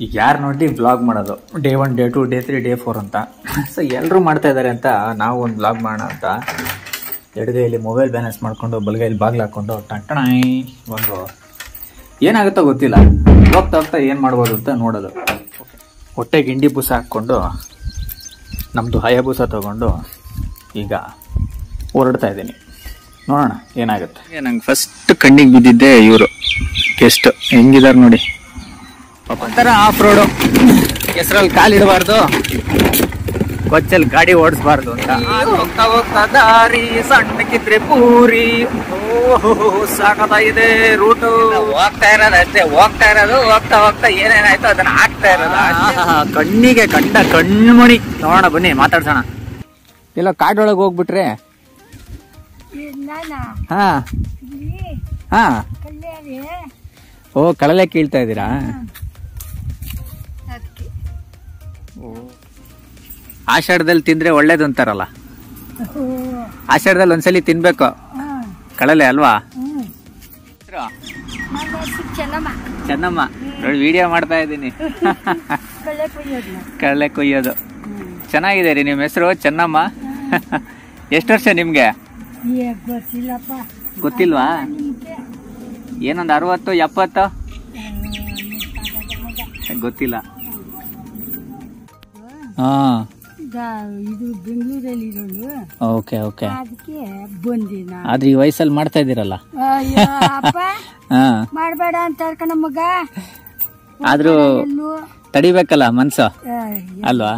ಈಗ ಯಾರು ನೋಡಿ ವ್ಲಾಗ್ ಮಾಡೋದು ಡೇ 1 ಡೇ 2 ಡೇ 3 ಡೇ 4 ಅಂತ. ಸೊ ಎಲ್ಲರೂ ಮಾಡ್ತಾ ಇದ್ದಾರೆ ಅಂತ ನಾವು ಒಂದು ವ್ಲಾಗ್ ಮಾಡೋಣ ಅಂತ ಎಡಗೈಯಲ್ಲಿ ಮೊಬೈಲ್ ಬ್ಯಾಲೆನ್ಸ್ ಮಾಡ್ಕೊಂಡು ಬಲಗೈಯಲ್ಲಿ ಬಾಗಿಲು ಹಾಕ್ಕೊಂಡು ಟಂಟಣಾಯಿ ಒಂದು ಏನಾಗುತ್ತೋ ಗೊತ್ತಿಲ್ಲ, ಹೋಗ್ತಾ ಹೋಗ್ತಾ ಏನು ಮಾಡ್ಬೋದು ಅಂತ ನೋಡೋದು. ಹೊಟ್ಟೆಗೆ ಗಿಂಡಿ ಬೂಸ ಹಾಕ್ಕೊಂಡು ನಮ್ಮದು ಹಯಬೂಸ ತೊಗೊಂಡು ಈಗ ಹೊರಡ್ತಾ ಇದ್ದೀನಿ. ನೋಡೋಣ ಏನಾಗುತ್ತೆ. ನಂಗೆ ಫಸ್ಟ್ ಕಣ್ಣಿಗೆ ಬಿದ್ದಿದ್ದೆ ಇವರು ಗೆಸ್ಟ್ ಹೆಂಗಿದ್ದಾರೆ ನೋಡಿ. ಒಂಥರ ಆಫ್ ರೋಡು, ಹೆಸರಲ್ಲಿ ಕಾಲಿಡಬಾರ್ದು, ಕೊಚ್ಚಲ್ಲಿ ಗಾಡಿ ಓಡಿಸ್ಬಾರ್ದು ಅಂತ. ಹೋಗ್ತಾ ಹೋಗ್ತಾ ದಾರಿ ಸಣ್ಣಕ್ಕಿದ್ರೆ ಪೂರಿ, ಸಾಕತ್ತಾಗಿದೆ ರೂಟು. ಹೋಗ್ತಾ ಇರೋದು ಅಷ್ಟೇ, ಹೋಗ್ತಾ ಇರೋದು, ಹೋಗ್ತಾ ಹೋಗ್ತಾ ಏನೇನಾಯ್ತು ಅದನ್ನ ಆಗ್ತಾ ಇರೋದು. ಕಣ್ಣಿಗೆ ಕಂಡ ಕಣ್ಮಣಿ. ನೋಡೋಣ ಬನ್ನಿ ಮಾತಾಡ್ಸೋಣ. ಎಲ್ಲ ಕಾಡೊಳಗೆ ಹೋಗ್ಬಿಟ್ರೆ ಹಾ ಹಾ ಓ ಕಳಲೆ ಕೀಳ್ತಾ ಇದ್ದೀರಾ? ಆಷಾಢದಲ್ಲಿ ತಿಂದ್ರೆ ಒಳ್ಳೇದು ಅಂತಾರಲ್ಲ, ಆಷಾಢದಲ್ಲಿ ಒಂದ್ಸಲಿ ತಿನ್ಬೇಕು ಕಳಲೆ ಅಲ್ವಾ? ಚೆನ್ನಮ್ಮ ನೋಡಿ, ವಿಡಿಯೋ ಮಾಡ್ತಾ ಇದ್ದೀನಿ. ಕಳಲೆ ಕೊಯ್ಯೋದು ಚೆನ್ನಾಗಿದೆ ರೀ. ನಿಮ್ಮ ಹೆಸರು ಚೆನ್ನಮ್ಮ. ಎಷ್ಟು ವರ್ಷ ನಿಮ್ಗೆ? ಗೊತ್ತಿಲ್ವಾ? ಏನೊಂದು 60 70 ಗೊತ್ತಿಲ್ಲ. ಹಾ ಇದು ಬೆಂಗಳೂರಲ್ಲಿ ಇರೋದು. Okay okay. ಅದಕ್ಕೆ ಬಂದಿನ. ಆದ್ರೆ ಈ ವಯಸ್ಸಲ್ಲಿ ಮಾಡ್ತಾ ಇದ್ದೀರಲ್ಲ. ಮಾಡಬೇಡ ಅಂತ ನಮಗ. ಆದ್ರೂ ತಡಿಬೇಕಲ್ಲ ಮನ್ಸು ಅಲ್ವಾ?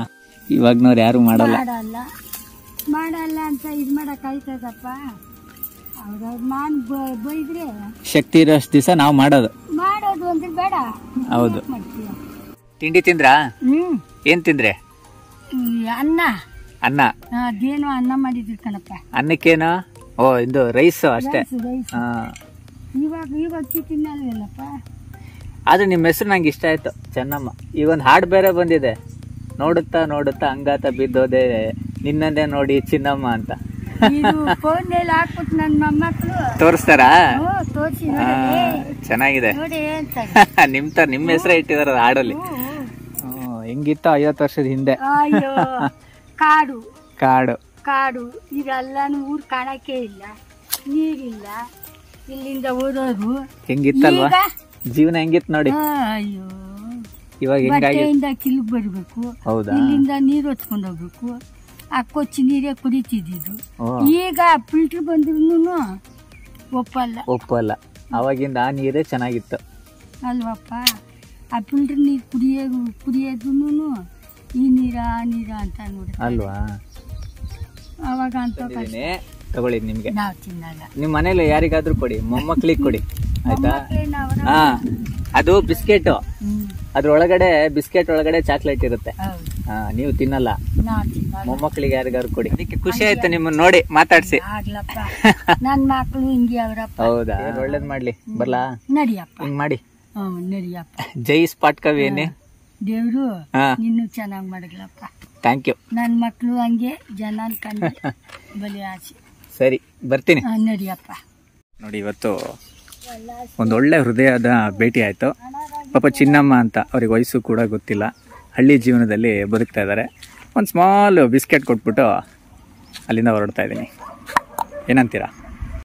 ಇವಾಗ್ನವ್ರು ಯಾರು ಮಾಡಲ್ಲ ಮಾಡಲ್ಲ ಅಂತ ಇದ್ ಮಾಡಕ್ ಆಯ್ತದಪ್ಪ. ಅವ್ರವ್ರ ಮಾನ್ ಬೈದ್ರೆ ಶಕ್ತಿ ಇರೋಷ್ಟು ದಿವಸ ನಾವು ಮಾಡೋದು ಅಂದ್ರೆ ಬೇಡ. ಹೌದು. ತಿಂಡಿ ತಿಂದ್ರಾ? ಏನ್ ತಿಂದ್ರೆ? ಅನ್ನ. ಅನ್ನ? ಅದೇನೋ ಅನ್ನ ಮಾಡಿದ್ರು ಕಣಪ್ಪ. ಅನ್ನಕ್ಕೇನು? ಓ ಇದು ರೈಸ್ ಅಷ್ಟೇ. ಇವಾಗ ತಿನ್ನಲ್ವಲ್ಲಪ್ಪ. ಆದ್ರೆ ನಿಮ್ಮ ಹೆಸರು ನಂಗೆ ಇಷ್ಟ ಆಯ್ತು, ಚೆನ್ನಮ್ಮ. ಈಗ ಒಂದು ಹಾಡು ಬೇರೆ ಬಂದಿದೆ, ನೋಡುತ್ತಾ ನೋಡುತ್ತಾ ಅಂಗಾತ ಬಿದ್ದೋದೆ ನಿನ್ನನ್ನೇ ನೋಡಿ ಚಿನ್ನಮ್ಮ ಅಂತ. ಹಾಕ್ಬಿಟ್ಟು ನನ್ನ ಮೊಮ್ಮಕ್ಕಳು ತೋರಿಸ್ತಾರಾ? ತೋರಿಸಿ ಚೆನ್ನಾಗಿದೆ. ನಿಮ್ಮ ಹೆಸರೇ ಇಟ್ಟಿದಾರ ಹಾಡಲ್ಲಿ. ಹೆಂಗಿತ್ತು 50 ವರ್ಷದ ಹಿಂದೆ. ಕಾಡು ಕಾಡು ಕಾಡು ಇದೆಲ್ಲಾನು ಊರ್ ಕಾಣಕ್ಕೆ ಇಲ್ಲ, ನೀರಿಲ್ಲ. ಇಲ್ಲಿಂದ ಓದೋದು ಹೆಂಗಿತ್ತಲ್ವಾ ಜೀವನ? ಹೆಂಗಿತ್ತು ನೋಡಿ. ಅಯ್ಯೋ, ಇವಾಗ ಬಟ್ಟೆಯಿಂದ ಕಿಲ್ಗ್ ಬರ್ಬೇಕು. ಹೌದಾ? ಇಲ್ಲಿಂದ ನೀರು ಹೊತ್ಕೊಂಡು ಹೋಗ್ಬೇಕು. ಆ ಕೊಚ್ಚಿ ನೀರೇ ಕುಡಿತಿದ್ದು. ಈಗ ಫಿಲ್ಟರ್ ಬಂದ್ರು ಒಪ್ಪಲ್ಲ. ಅವಾಗಿಂದ ಆ ನೀರೇ ಚೆನ್ನಾಗಿತ್ತು ಅಲ್ವಪ್ಪ. ಆ ಫಿಲ್ಟರ್ ನೀರು ಕುಡಿಯೋದು ಈ ನೀರ ಆ ನೀರ ಅಂತ ನೋಡಿ ಅಲ್ವಾ? ಅವಾಗ ಅಂತ ತಗೊಳ್ಳಿ, ನಿಮ್ಗೆ. ನಾವ್ ತಿನ್ನಲ್ಲ. ನಿಮ್ ಮನೇಲಿ ಯಾರಿಗಾದ್ರೂ ಕೊಡಿ, ಮೊಮ್ಮಕ್ಳಿಗೆ ಕೊಡಿ ಆಯ್ತಾ? ಹಾ, ಅದು ಬಿಸ್ಕೆಟ್. ಅದ್ರೊಳಗಡೆ ಬಿಸ್ಕೆಟ್ ಒಳಗಡೆ ಚಾಕ್ಲೇಟ್ ಇರುತ್ತೆ. ಹಾ, ನೀವು ತಿನ್ನಲ್ಲ. ಮೊಮ್ಮಕ್ಳಿಗೆ ಯಾರಿಗಾದ್ರು ಕೊಡಿ. ಅದಕ್ಕೆ ಖುಷಿ ಆಯ್ತು ನಿಮ್ಮನ್ನ ನೋಡಿ ಮಾತಾಡ್ಸಿ. ನನ್ ಮಕ್ಳು ಹಿಂಗೆ ಅವರಪ್ಪ. ಹೌದಾ? ಒಳ್ಳೇದ್ ಮಾಡ್ಲಿ. ಬರ್ಲಾ? ನಡಿಯಪ್ಪ. ಹಿಂಗ್ ಮಾಡಿ. ನಡಿಯಪ್ಪ. ಜೈ ಸ್ಪಾಟ್ ಕವಿಯನ್ನೇ. ದೇವ್ರು ನಿನ್ನೂ ಚೆನ್ನಾಗ್ ಮಾಡಗ್ಲಪ್ಪ. Thank you. ನನ್ ಮಕ್ಳು ಹಂಗೆ ಜನ ಕಂಡು ಬಲಿ ಆಸೆ. ಸರಿ, ಬರ್ತೀನಿ. ನಡಿಯಪ್ಪ. ನೋಡಿ, ಇವತ್ತು ಒಂದೊಳ್ಳೆ ಹೃದಯದ ಭೇಟಿ ಆಯ್ತು. ಪಾಪ ಚಿನ್ನಮ್ಮ ಅಂತ, ಅವ್ರಿಗೆ ವಯಸ್ಸು ಕೂಡ ಗೊತ್ತಿಲ್ಲ, ಹಳ್ಳಿ ಜೀವನದಲ್ಲಿ ಬದುಕ್ತಾ ಇದ್ದಾರೆ. ಒಂದು ಸ್ಮಾಲ್ ಬಿಸ್ಕೆಟ್ ಕೊಟ್ಬಿಟ್ಟು ಅಲ್ಲಿಂದ ಹೊರಡ್ತಾ ಇದ್ದೀನಿ. ಏನಂತೀರಾ?